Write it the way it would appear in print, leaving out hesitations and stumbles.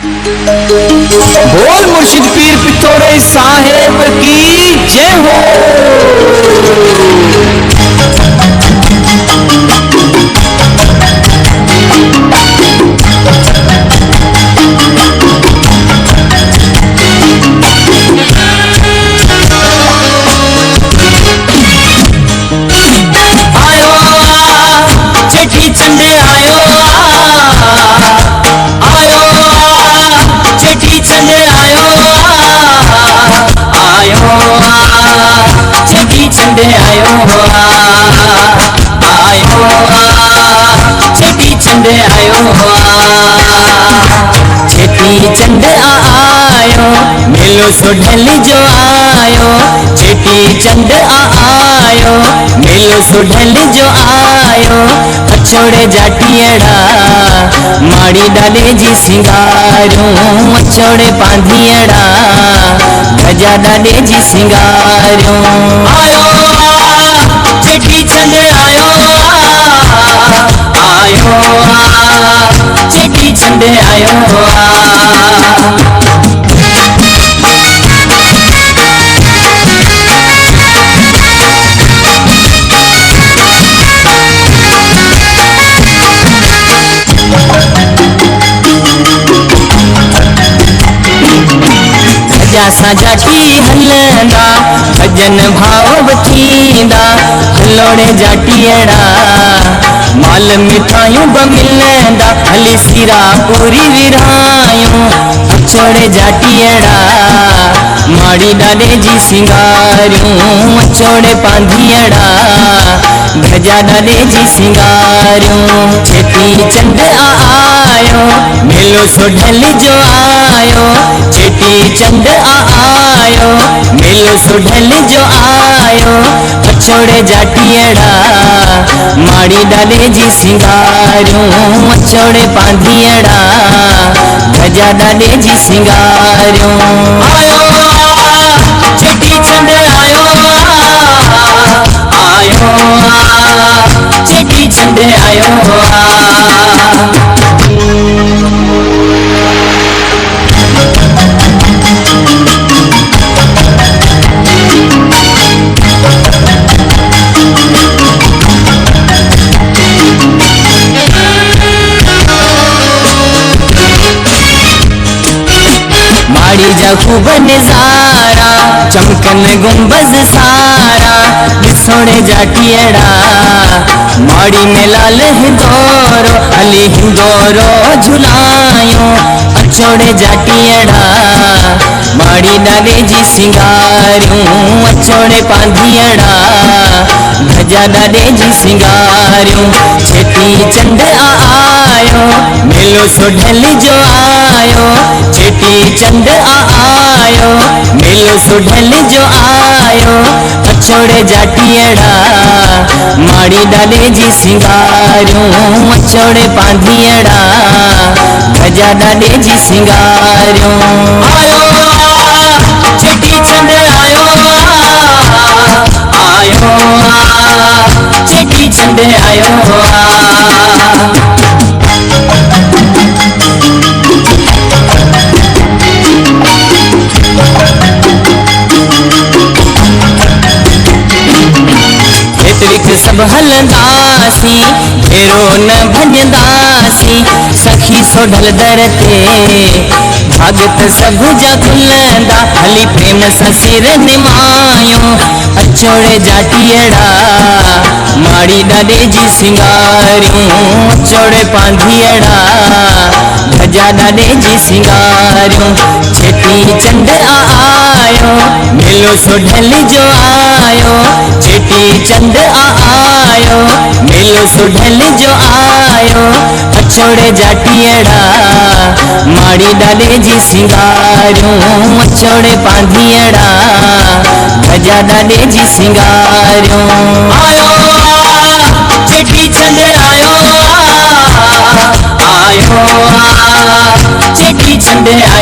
बोल मुर्शिद पीर पितोड़े साहेब की जय हो। चंड आयो मेलो सुढल जो आयो, चेटी चंड आयो मेलो सुढल जो आयो। अछोड़े जाटियड़ा माड़ी डाले जी सिंगारूं, अछोड़े पांधियड़ा गजा डाले जी सिंगारूं। आयो चेटी चंड आयो, आयो चेटी चंड आयो। जाटी हलंदा भजन भाव थींदा, हलोड़े जाटियड़ा माल मिठाइयों ब मिलंदा, हली सिरा पूरी विरायूं। अछोड़े जाटियड़ा माड़ी डाले जी सिंगारूं, अछोड़े पांधियड़ा गजा डाले जी सिंगारूं। चेटी चंड आयो मेलो सुढल जो आयो, चेटी चंड आयो मेलो सुढल जो आयो। अछोड़े जाटियड़ा माड़ी डाले जी सिंगारूं, अछोड़े पांधियड़ा गजा डाले जी सिंगारूं। आयो चेटी चंड आयो, आयो चेटी चंड आयो। माड़ी जा खूब नजारा चमकन गुंबज सारा, बिसोड़े जाटियड़ा माड़ी में लाल हिंदोरो अली हिंदोरो झुलायो। अछोड़े जाटियड़ा माड़ी डाले जी सिंगारूं, अछोड़े पांधियड़ा गजा डाले जी सिंगारूं। चेटी चंड आयो मेलो सुढल जो आयो, चेटी चंड आयो मेलो सुढल जो आयो। अछोड़े जाटियड़ा माड़ी डाले जी सिंगारूं, अछोड़े पांधियड़ा गजा डाले जी सिंगारूं। आयो चेटी चंड आयो, आयो चेटी चंड आयो। सब हलंदासी फेरो न भजंदासी, सखी सोढल दर ते भागत सब जा खुलंदा, हली प्रेम सां सिर निमायो। अछोड़े जाटियड़ा माड़ी डाले जी सिंगारूं, अछोड़े पांधियड़ा गजा डाले जी सिंगारूं। चेटी चंड आयो मेलो सुढल जो आयो, चेटी चंड आयो मेलो सुढल जो आयो। अछोड़े जाटियड़ा माड़ी डाले जी सिंगारूं, अछोड़े पांधियड़ा गजा डाले जी सिंगारूं। आयो चेटी चंड आयो, आयो चेटी चंड आयो।